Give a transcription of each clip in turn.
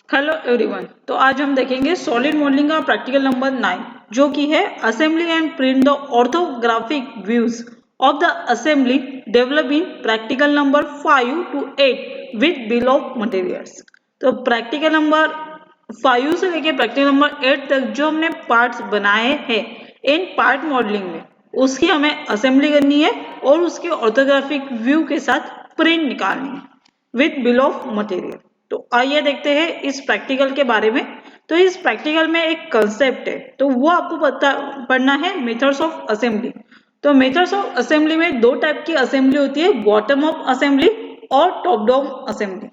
Hello everyone. तो आज हम देखेंगे सॉलिड मॉडलिंग का प्रैक्टिकल नंबर 9 जो कि है assembly and print the orthographic views of the assembly develop in practical number 5 to 8 with bill of materials. तो प्रैक्टिकल नंबर 5 से लेके प्रैक्टिकल नंबर 8 तक जो हमने पार्ट्स बनाए हैं इन पार्ट मॉडलिंग में, उसकी हमें असेंबली करनी है और उसके ऑर्थोग्राफिक व्यू के साथ प्रिंट निकालनी है विद बिल ऑफ मटेरियल। तो आइए देखते हैं इस प्रैक्टिकल के बारे में। तो इस प्रैक्टिकल में एक कंसेप्ट है, तो वो आपको पढ़ना है मेथड्स ऑफ असेंबली। तो मेथड्स ऑफ असेंबली में दो टाइप की असेंबली होती है, बॉटम अप असेंबली और टॉप डाउन असेंबली।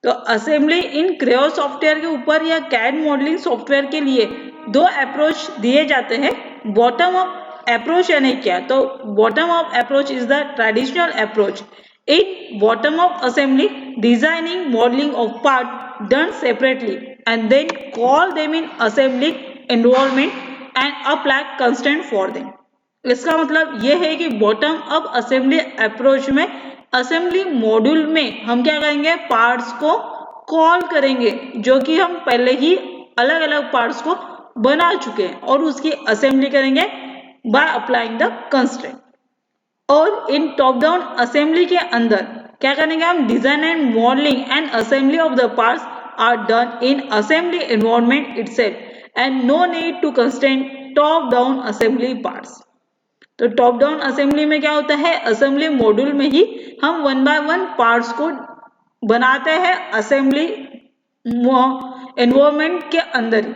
तो असेंबली इन क्रेयो सॉफ्टवेयर के ऊपर या कैड मॉडलिंग सॉफ्टवेयर के लिए दो अप्रोच दिए जाते हैं। बॉटम अप अप्रोच यानी क्या? तो bottom up approach is the traditional approach in bottom up assembly designing modeling of part done separately and then call them in assembly environment and apply constraint for them। इसका मतलब यह है कि bottom up assembly approach में assembly module में हम क्या करेंगे, पार्ट्स को कॉल करेंगे जो कि हम पहले ही अलग अलग पार्ट्स को बना चुके हैं और उसकी असेंबली करेंगे बाय अप्लाइंग द कंस्ट्रेंट। और इन टॉप डाउन असेंबली के अंदर क्या करेंगे हम, design and modelling and assembly of the parts are done in assembly environment itself and no need to constraint top down assembly parts. तो top down assembly में क्या होता है, असेंबली मॉड्यूल में ही हम वन बाय वन पार्ट्स को बनाते हैं असेंबली एनवायरनमेंट के अंदर ही।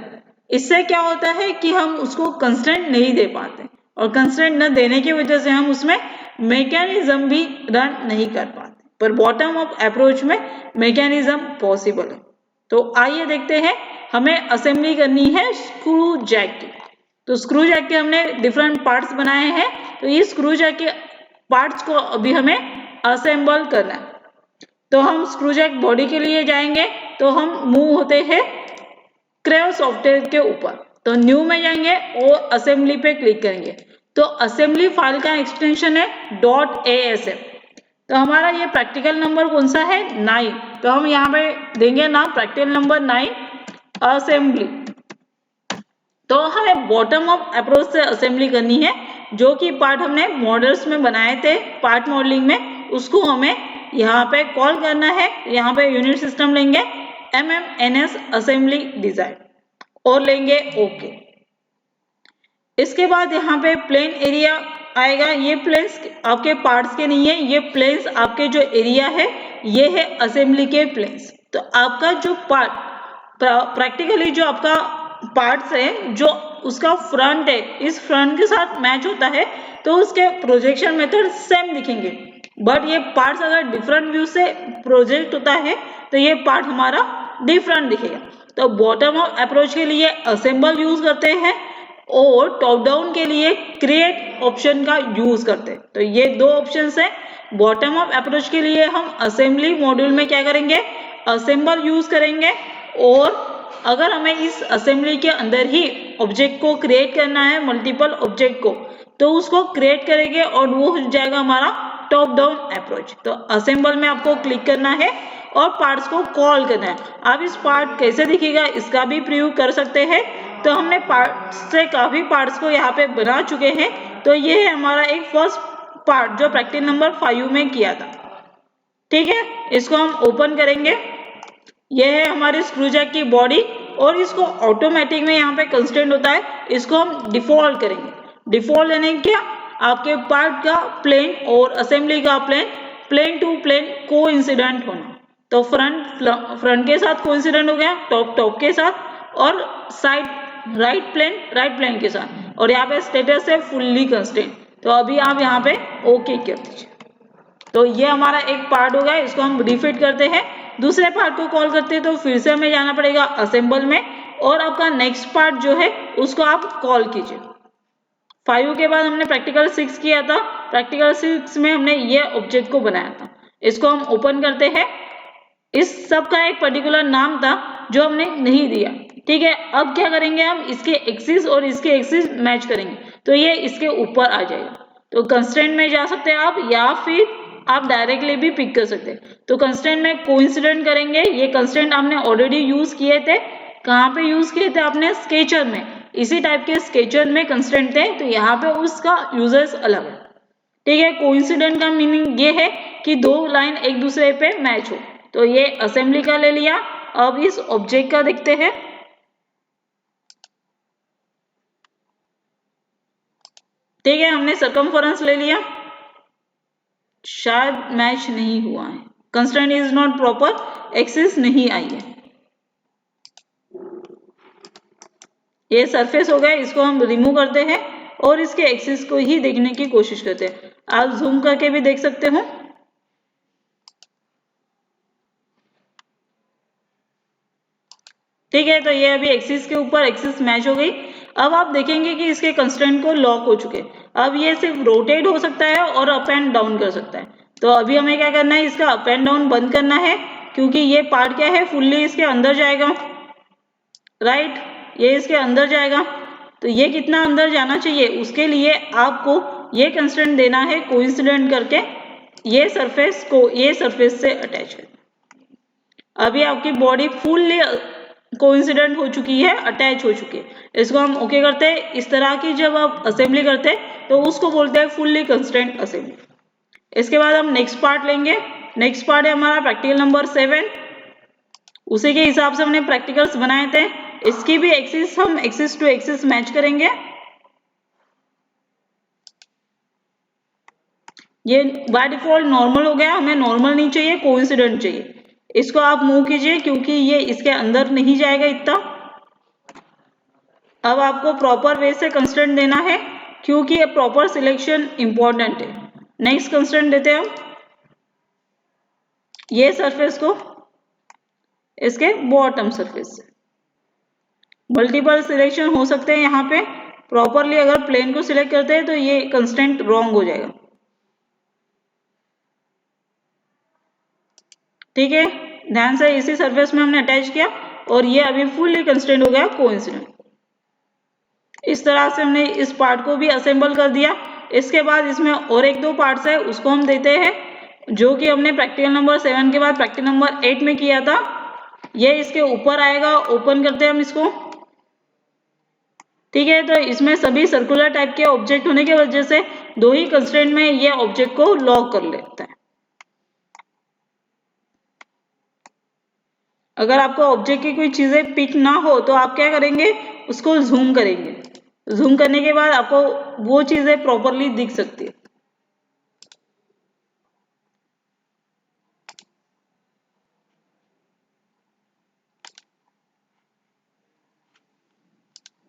इससे क्या होता है कि हम उसको कंस्ट्रेंट नहीं दे पाते और कंस्ट्रेंट न देने की वजह से हम उसमें मैकेनिज्म भी रन नहीं कर पाते, पर बॉटम अप अप्रोच में मैकेनिज्म पॉसिबल है। तो आइए देखते हैं, हमें असेंबली करनी है स्क्रू जैक की। तो स्क्रू जैक के हमने डिफरेंट पार्ट्स बनाए हैं, तो ये स्क्रू जैक के पार्ट्स को अभी हमें असेंबल करना है। तो हम स्क्रू जैक बॉडी के लिए जाएंगे, तो हम मूव होते हैं क्रेयो सॉफ्टवेयर के ऊपर। तो न्यू में जाएंगे और असेंबली पे क्लिक करेंगे। तो असेंबली फाइल का एक्सटेंशन है .asm। तो हमारा ये प्रैक्टिकल नंबर कौन सा है, 9। तो हम यहाँ पे देंगे ना प्रैक्टिकल नंबर 9 असेंबली। तो हमें बॉटम अप अप्रोच से असेंबली करनी है, जो कि पार्ट हमने मॉडल्स में बनाए थे पार्ट मॉडलिंग में, उसको हमें यहाँ पे कॉल करना है। यहाँ पे यूनिट सिस्टम लेंगे MMNS असेंबली डिजाइन और लेंगे ओके। इसके बाद यहाँ पे प्लेन एरिया आएगा। ये प्लेन्स आपके पार्ट्स के नहीं है, ये प्लेन्स आपके जो एरिया है ये है असेंबली के प्लेन्स। तो आपका जो पार्ट प्रैक्टिकली जो आपका पार्ट्स है, जो उसका फ्रंट है, इस फ्रंट के साथ मैच होता है तो उसके प्रोजेक्शन मेथड सेम दिखेंगे। बट ये पार्ट्स अगर डिफरेंट व्यू से प्रोजेक्ट होता है तो ये पार्ट हमारा डिफरेंट दिखेगा। तो बॉटम अप अप्रोच के लिए असेंबल यूज करते हैं और टॉप डाउन के लिए क्रिएट ऑप्शन का यूज करते हैं। तो ये दो ऑप्शंस हैं। बॉटम अप अप्रोच के लिए हम असेंबली मॉड्यूल में क्या करेंगे, असेंबल यूज करेंगे। और अगर हमें इस असेंबली के अंदर ही ऑब्जेक्ट को क्रिएट करना है, मल्टीपल ऑब्जेक्ट को, तो उसको क्रिएट करेंगे और वो हो जाएगा हमारा टॉप डाउन अप्रोच। तो असेंबल में आपको क्लिक करना है और पार्ट्स को कॉल करना है। आप इस पार्ट कैसे दिखेगा इसका भी प्रीव्यू कर सकते हैं। तो हमने पार्ट्स से काफी पार्ट्स को यहाँ पे बना चुके हैं। तो ये है हमारा एक फर्स्ट पार्ट जो प्रैक्टिस नंबर 5 में किया था। ठीक है, इसको हम ओपन करेंगे। यह है हमारी स्क्रू जैक की बॉडी और इसको ऑटोमेटिक में यहाँ पे कंस्टेंट होता है, इसको हम डिफॉल्ट करेंगे। डिफॉल्ट यानी क्या, आपके पार्ट का प्लेन और असेंबली का plane plane to plane coincident होना। तो फ्रंट के साथ कोइंसिडेंट हो गया, टॉप के साथ, और साइड राइट प्लेन के साथ, और यहाँ पे स्टेटस है फुल्ली कंस्टेंट। तो अभी आप यहाँ पे ओके कर दीजिए। तो ये हमारा एक पार्ट हो गया, इसको हम रिफिट करते हैं। दूसरे पार्ट को कॉल करते हैं तो फिर से हमें जाना पड़ेगा असेंबल में और आपका नेक्स्ट पार्ट जो है उसको आप कॉल कीजिए। 5 के बाद हमने प्रैक्टिकल 6 किया था। प्रैक्टिकल 6 में हमने ये ऑब्जेक्ट को बनाया था। इसको हम ओपन करते हैं। इस सब का एक पर्टिकुलर नाम था जो हमने नहीं दिया। ठीक है, अब क्या करेंगे, हम इसके एक्सिस और इसके एक्सिस मैच करेंगे तो ये इसके ऊपर आ जाएगा। तो कंस्ट्रेंट में जा सकते हैं आप, या फिर आप डायरेक्टली भी पिक कर सकते हैं। तो कंस्ट्रेंट में कोइंसिडेंट करेंगे। ये कंस्ट्रेंट आपने ऑलरेडी यूज किए थे। कहाँ पे यूज किए थे आपने? स्केचर में। इसी टाइप के स्केचर में कंस्ट्रेंट थे, तो यहाँ पे उसका यूजेस अलग है। ठीक है, कोइंसिडेंट का मीनिंग ये है कि दो लाइन एक दूसरे पे मैच हो। तो ये असेंबली का ले लिया। अब इस ऑब्जेक्ट का देखते हैं। ठीक है, हमने सर्कमफरेंस ले लिया, शायद मैच नहीं हुआ है, constraint is not proper, axis नहीं आई है। ये सरफेस हो गया, इसको हम रिमूव करते हैं और इसके एक्सिस को ही देखने की कोशिश करते हैं। आप जूम करके भी देख सकते हो। ठीक है, तो ये अभी एक्सिस के ऊपर एक्सिस मैच हो गई। अब आप देखेंगे कि इसके कंस्ट्रेंट को लॉक हो चुके। अब ये सिर्फ रोटेट हो सकता है और अप एंड डाउन कर सकता है। तो अभी हमें क्या करना है? इसका अप एंड डाउन बंद करना है, क्योंकि ये पार्ट क्या है? फुल्ली इसके अंदर जाएगा। राइट, ये इसके अंदर जाएगा। तो ये कितना अंदर जाना चाहिए, उसके लिए आपको ये कंस्ट्रेंट देना है कोइंसिडेंट करके, ये सरफेस को ये सरफेस से अटैच है। अभी आपकी बॉडी फुल्ली कोइंसिडेंट हो चुकी है, अटैच हो चुकी है। इसको हम ओके करते हैं। इस तरह की जब आप असेंबली करते हैं तो उसको बोलते हैं फुल्ली कंस्ट्रेंट असेंबली। इसके बाद हम नेक्स्ट पार्ट लेंगे। नेक्स्ट पार्ट है हमारा प्रैक्टिकल नंबर 7। उसी के हिसाब से हमने प्रैक्टिकल्स बनाए थे। इसकी भी एक्सिस हम एक्सिस टू एक्सिस मैच करेंगे। ये बाय डिफॉल्ट नॉर्मल हो गया, हमें नॉर्मल नहीं चाहिए, कोइंसिडेंट चाहिए। इसको आप मूव कीजिए, क्योंकि ये इसके अंदर नहीं जाएगा इतना। अब आपको प्रॉपर वे से कंस्ट्रेंट देना है, क्योंकि ये प्रॉपर सिलेक्शन इंपॉर्टेंट है। नेक्स्ट कंस्ट्रेंट देते हैं हम ये सरफेस को इसके बॉटम सरफेस से। मल्टीपल सिलेक्शन हो सकते हैं यहाँ पे। प्रॉपरली अगर प्लेन को सिलेक्ट करते हैं तो ये कंस्ट्रेंट रॉन्ग हो जाएगा। ठीक है, ध्यान से इसी सरफेस में हमने अटैच किया और ये अभी फुल्ली कंस्ट्रेंट हो गया कोइंसिडेंट। इस तरह से हमने इस पार्ट को भी असेंबल कर दिया। इसके बाद इसमें और एक दो पार्ट्स है, उसको हम देते हैं, जो कि हमने प्रैक्टिकल नंबर 7 के बाद प्रैक्टिकल नंबर 8 में किया था। ये इसके ऊपर आएगा, ओपन करते हैं हम इसको। ठीक है, तो इसमें सभी सर्कुलर टाइप के ऑब्जेक्ट होने की वजह से दो ही कंस्ट्रेंट में ये ऑब्जेक्ट को लॉक कर लेता है। अगर आपको ऑब्जेक्ट की कोई चीजें पिक ना हो तो आप क्या करेंगे? उसको जूम करेंगे। जूम करने के बाद आपको वो चीजें प्रॉपरली दिख सकती है।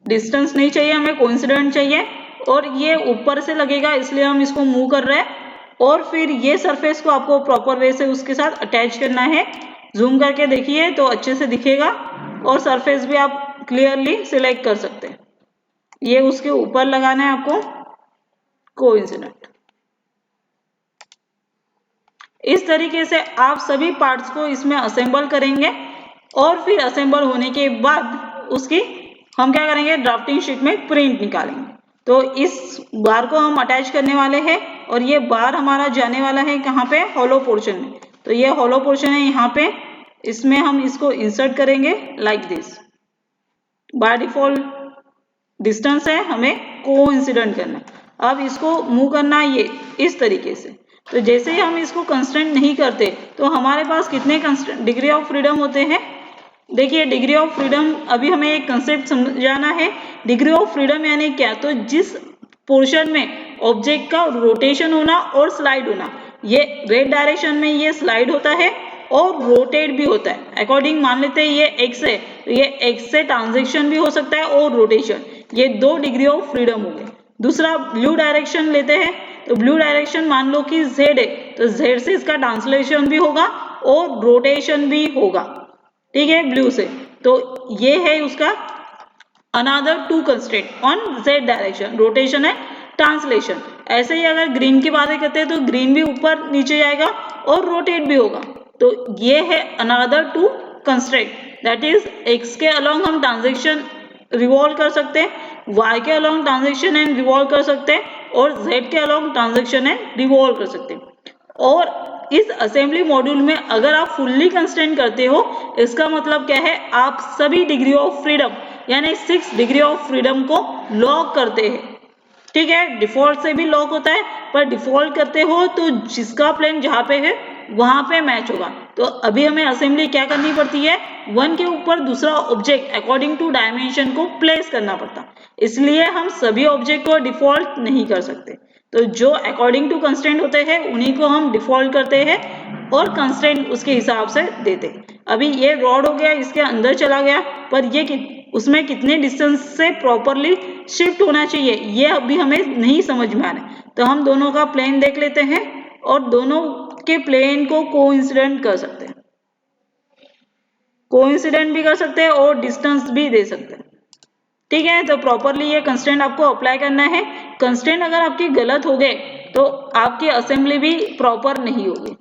डिस्टेंस नहीं चाहिए हमें, कोइंसिडेंट चाहिए। और ये ऊपर से लगेगा, इसलिए हम इसको मूव कर रहे हैं। और फिर ये सरफेस को आपको प्रॉपर वे से उसके साथ अटैच करना है। जूम करके देखिए तो अच्छे से दिखेगा और सरफेस भी आप क्लियरली सिलेक्ट कर सकते हैं। ये उसके ऊपर लगाना है आपको कोइंसिडेंट। इस तरीके से आप सभी पार्ट्स को इसमें असेंबल करेंगे और फिर असेंबल होने के बाद उसकी हम क्या करेंगे? ड्राफ्टिंग शीट में प्रिंट निकालेंगे। तो इस बार को हम अटैच करने वाले हैं और ये बार हमारा जाने वाला है कहाँ पे? हॉलो पोर्शन में। तो ये हॉलो पोर्शन है यहाँ पे, इसमें हम इसको इंसर्ट करेंगे like this. By default distance है, हमें कोइंसिडेंट करना है। अब इसको मूव करना है ये इस तरीके से। तो जैसे ही हम इसको कंस्ट्रेंट नहीं करते तो हमारे पास कितने डिग्री ऑफ फ्रीडम होते हैं? देखिए, डिग्री ऑफ फ्रीडम, अभी हमें एक कंसेप्ट समझाना है। डिग्री ऑफ फ्रीडम यानी क्या? तो जिस पोर्शन में ऑब्जेक्ट का रोटेशन होना और स्लाइड होना, ये रेड डायरेक्शन में ये स्लाइड होता है और रोटेट भी होता है। अकॉर्डिंग मान लेते हैं ये एक्स है, तो ये एक्स से ट्रांजेक्शन भी हो सकता है और रोटेशन। ये 2 डिग्री ऑफ फ्रीडम हो गए। दूसरा ब्लू डायरेक्शन लेते हैं, तो ब्लू डायरेक्शन मान लो कि जेड है, तो जेड से इसका ट्रांसलेशन भी होगा और रोटेशन भी होगा। ठीक है, ब्लू से। तो ये है उसका another 2 constraint on Z direction, rotation है, ट्रांसलेशन। ऐसे ही अगर ग्रीन की बातें करते हैं तो ग्रीन भी ऊपर नीचे जाएगा और रोटेट भी होगा। तो ये है another 2 constraint, that is x के अलोंग हम ट्रांजेक्शन रिवॉल्व कर सकते हैं, y के अलोंग ट्रांजेक्शन एंड रिवॉल्व कर सकते हैं और z के अलोंग ट्रांजेक्शन एंड रिवॉल्व कर सकते हैं। और इस असेंबली मॉड्यूल में अगर आप फुल्ली कंस्ट्रेंट करते हो, इसका मतलब क्या है, आप सभी डिग्री ऑफ फ्रीडम यानी 6 डिग्री ऑफ फ्रीडम को लॉक करते हैं। ठीक है, डिफॉल्ट से भी लॉक होता है, पर डिफॉल्ट करते हो तो जिसका प्लेन जहाँ पे है वहां पे मैच होगा। तो अभी हमें असेंबली क्या करनी पड़ती है, वन के ऊपर दूसरा ऑब्जेक्ट अकॉर्डिंग टू डायमेंशन को प्लेस करना पड़ता, इसलिए हम सभी ऑब्जेक्ट को डिफॉल्ट नहीं कर सकते। तो जो अकॉर्डिंग टू कंस्ट्रेंट होते हैं उन्हीं को हम डिफॉल्ट करते हैं और कंस्ट्रेंट उसके हिसाब से देते हैं। अभी ये रॉड हो गया, इसके अंदर चला गया, पर ये उसमें कितने डिस्टेंस से प्रॉपरली शिफ्ट होना चाहिए ये अभी हमें नहीं समझ में आ रहा है। तो हम दोनों का प्लेन देख लेते हैं और दोनों के प्लेन को कोइंसिडेंट कर सकते हैं, कोइंसिडेंट भी कर सकते हैं और डिस्टेंस भी दे सकते हैं। ठीक है, तो प्रॉपरली ये कंस्ट्रेंट आपको अप्लाई करना है। कंस्ट्रेंट अगर आपके गलत हो गए तो आपकी असेंबली भी प्रॉपर नहीं होगी।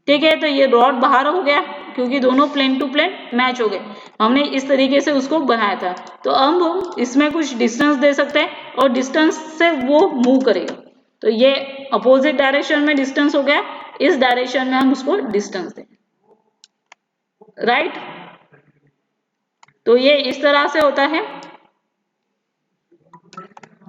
ठीक है, तो ये रॉड बाहर हो गया क्योंकि दोनों प्लेन टू प्लेन मैच हो गए, हमने इस तरीके से उसको बनाया था। तो अब हम इसमें कुछ डिस्टेंस दे सकते हैं और डिस्टेंस से वो मूव करेगा। तो ये अपोजिट डायरेक्शन में डिस्टेंस हो गया, इस डायरेक्शन में हम उसको डिस्टेंस दें, राइट। तो ये इस तरह से होता है,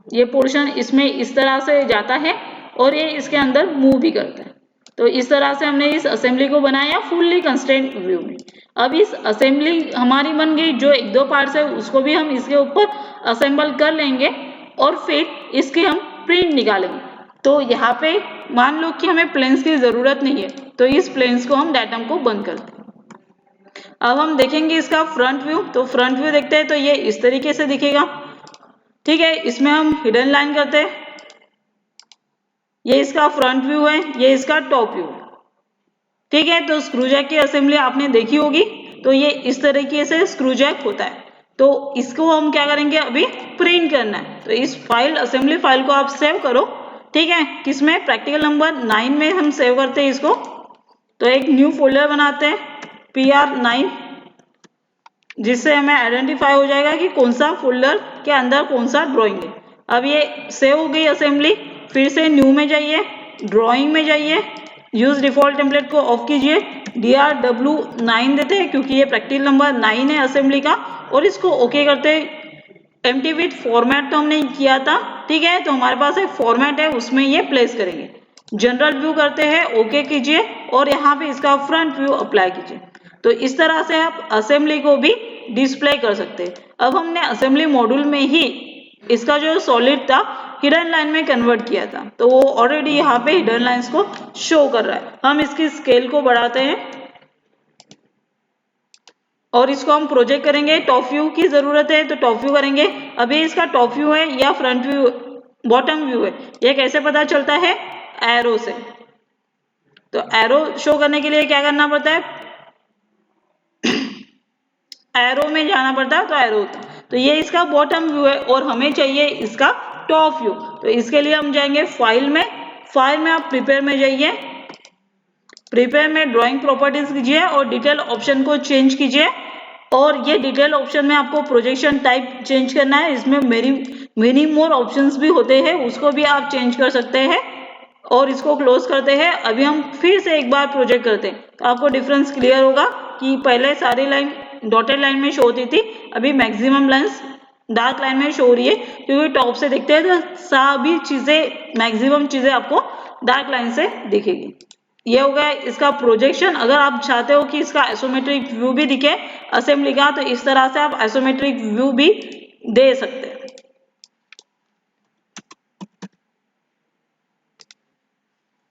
ये पोर्शन इसमें इस तरह से जाता है और ये इसके अंदर मूव भी करता है। तो इस तरह से हमने इस असेंबली को बनाया फुल्ली कंस्ट्रेंट व्यू में। अब इस असेंबली हमारी बन गई, जो एक दो पार्ट्स है उसको भी हम इसके ऊपर असेंबल कर लेंगे और फिर इसके हम प्रिंट निकालेंगे। तो यहाँ पे मान लो कि हमें प्लेन्स की जरूरत नहीं है, तो इस प्लेन्स को हम डायग्राम को बंद कर दें। अब हम देखेंगे इसका फ्रंट व्यू। तो फ्रंट व्यू देखते हैं तो ये इस तरीके से दिखेगा। ठीक है, इसमें हम हिडन लाइन करते हैं, ये इसका फ्रंट व्यू है, ये इसका टॉप व्यू है। ठीक है, तो स्क्रू जैक की असेंबली आपने देखी होगी, तो ये इस तरीके से स्क्रू जैक होता है। तो इसको हम क्या करेंगे, अभी प्रिंट करना है। तो इस फाइल असेंबली फाइल को आप सेव करो। ठीक है, किसमें, प्रैक्टिकल नंबर 9 में हम सेव करते हैं इसको। तो एक न्यू फोल्डर बनाते हैं PR9, जिससे हमें आइडेंटिफाई हो जाएगा कि कौन सा फोल्डर के अंदर कौन सा ड्राइंग है। अब ये सेव हो गई असेंबली, फिर से न्यू में जाइए, ड्राइंग में जाइए, यूज डिफॉल्ट टेम्पलेट को ऑफ कीजिए, DRW9 देते हैं क्योंकि ये प्रैक्टिकल नंबर 9 है असेंबली का, और इसको ओके करते हैं। एम्प्टी विथ फॉर्मेट तो हमने किया था। ठीक है, तो हमारे पास एक फॉर्मेट है, उसमें ये प्लेस करेंगे। जनरल व्यू करते हैं, ओके कीजिए और यहाँ पे इसका फ्रंट व्यू अप्लाई कीजिए। तो इस तरह से आप असेंबली को भी डिस्प्ले कर सकते हैं। अब हमने असेंबली मॉड्यूल में ही इसका जो सॉलिड था हिडन लाइन में कन्वर्ट किया था, तो वो ऑलरेडी यहाँ पे हिडन लाइंस को शो कर रहा है। हम इसकी स्केल को बढ़ाते हैं और इसको हम प्रोजेक्ट करेंगे। टॉप व्यू की जरूरत है तो टॉप व्यू करेंगे। अभी इसका टॉप व्यू है या फ्रंट व्यू, बॉटम व्यू है, ये कैसे पता चलता है, एरो से। तो एरो शो करने के लिए क्या करना पड़ता है, एरो में जाना पड़ता है, तो एरो होता है। तो ये इसका बॉटम व्यू है और हमें चाहिए इसका टॉप व्यू। तो इसके लिए हम जाएंगे फाइल में, फाइल में आप प्रिपेयर में जाइए, प्रिपेयर में ड्राइंग प्रॉपर्टीज कीजिए और डिटेल ऑप्शन को चेंज कीजिए। और ये डिटेल ऑप्शन में आपको प्रोजेक्शन टाइप चेंज करना है, इसमें मेनी मोर ऑप्शंस भी होते हैं, उसको भी आप चेंज कर सकते हैं। और इसको क्लोज करते हैं। अभी हम फिर से एक बार प्रोजेक्ट करते हैं तो आपको डिफरेंस क्लियर होगा कि पहले सारी लाइन डॉटेड लाइन में शो होती थी, अभी मैक्सिमम लाइन्स डार्क लाइन में शो हो रही है, क्योंकि टॉप से दिखते हैं तो सभी चीजें, मैक्सिमम चीजें आपको डार्क लाइन से दिखेगी। ये हो गया इसका प्रोजेक्शन। अगर आप चाहते हो कि इसका आइसोमेट्रिक व्यू भी दिखे असेंबली का, तो इस तरह से आप आइसोमेट्रिक व्यू भी दे सकते हैं।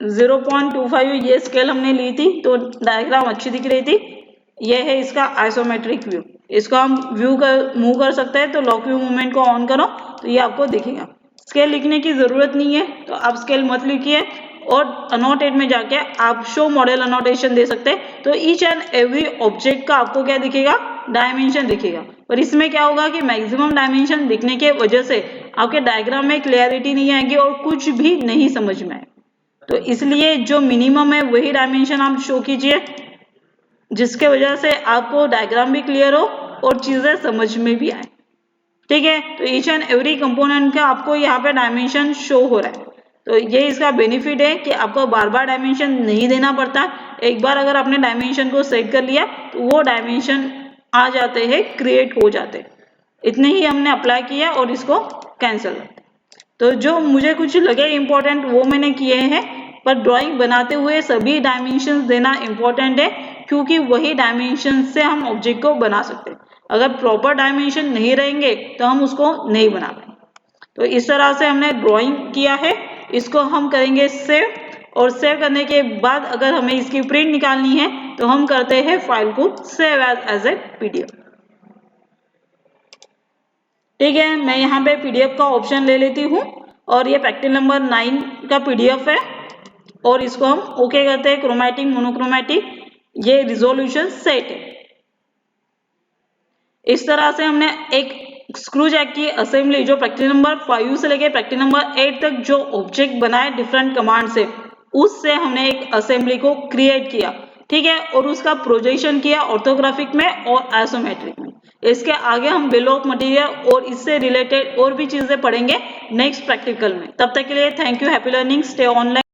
0.25 ये स्केल हमने ली थी, तो डायग्राम अच्छी दिख रही थी। ये है इसका आइसोमेट्रिक व्यू, इसको हम व्यू कर मूव कर सकते हैं। तो लॉक व्यू मूवमेंट को ऑन करो तो ये आपको दिखेगा। स्केल लिखने की जरूरत नहीं है, तो आप स्केल मत लिखिए और अनोटेट में जाके आप शो मॉडल अनोटेशन दे सकते हैं। तो ईच एंड एवरी ऑब्जेक्ट का आपको क्या दिखेगा, डायमेंशन दिखेगा। और इसमें क्या होगा कि मैक्सिमम डायमेंशन दिखने के वजह से आपके डायग्राम में क्लियरिटी नहीं आएगी और कुछ भी नहीं समझ में आए। तो इसलिए जो मिनिमम है वही डायमेंशन आप शो कीजिए, जिसके वजह से आपको डायग्राम भी क्लियर हो और चीजें समझ में भी आए। ठीक है, तो ईच एंड एवरी कंपोनेंट का आपको यहाँ पे डायमेंशन शो हो रहा है। तो ये इसका बेनिफिट है कि आपको बार बार डायमेंशन नहीं देना पड़ता। एक बार अगर आपने डायमेंशन को सेट कर लिया तो वो डायमेंशन आ जाते हैं, क्रिएट हो जाते। इतने ही हमने अप्लाई किया और इसको कैंसिल। तो जो मुझे कुछ लगे इम्पोर्टेंट वो मैंने किए हैं, पर ड्राइंग बनाते हुए सभी डायमेंशंस देना इम्पोर्टेंट है, क्योंकि वही डायमेंशन से हम ऑब्जेक्ट को बना सकते हैं। अगर प्रॉपर डायमेंशन नहीं रहेंगे तो हम उसको नहीं बना पाएंगे। तो इस तरह से हमने ड्राइंग किया है, इसको हम करेंगे सेव, और सेव करने के बाद अगर हमें इसकी प्रिंट निकालनी है तो हम करते हैं फाइल को सेव एज ए पीडीएफ। ठीक है, मैं यहाँ पे पीडीएफ का ऑप्शन ले लेती हूँ और ये प्रैक्टिस नंबर 9 का पीडीएफ है और इसको हम ओके करते हैं। क्रोमैटिक, मोनोक्रोमैटिक, ये रिजोल्यूशन सेट है। इस तरह से हमने एक स्क्रू जैक की असेंबली जो प्रैक्टिस नंबर 5 से लेके प्रैक्टिस नंबर 8 तक जो ऑब्जेक्ट बनाए डिफरेंट कमांड से, उससे हमने एक असेंबली को क्रिएट किया। ठीक है, और उसका प्रोजेक्शन किया ऑर्थोग्राफिक में और आइसोमेट्रिक में। इसके आगे हम बिल ऑफ मटेरियल और इससे रिलेटेड और भी चीजें पढ़ेंगे नेक्स्ट प्रैक्टिकल में। तब तक के लिए thank you, happy learning, stay online.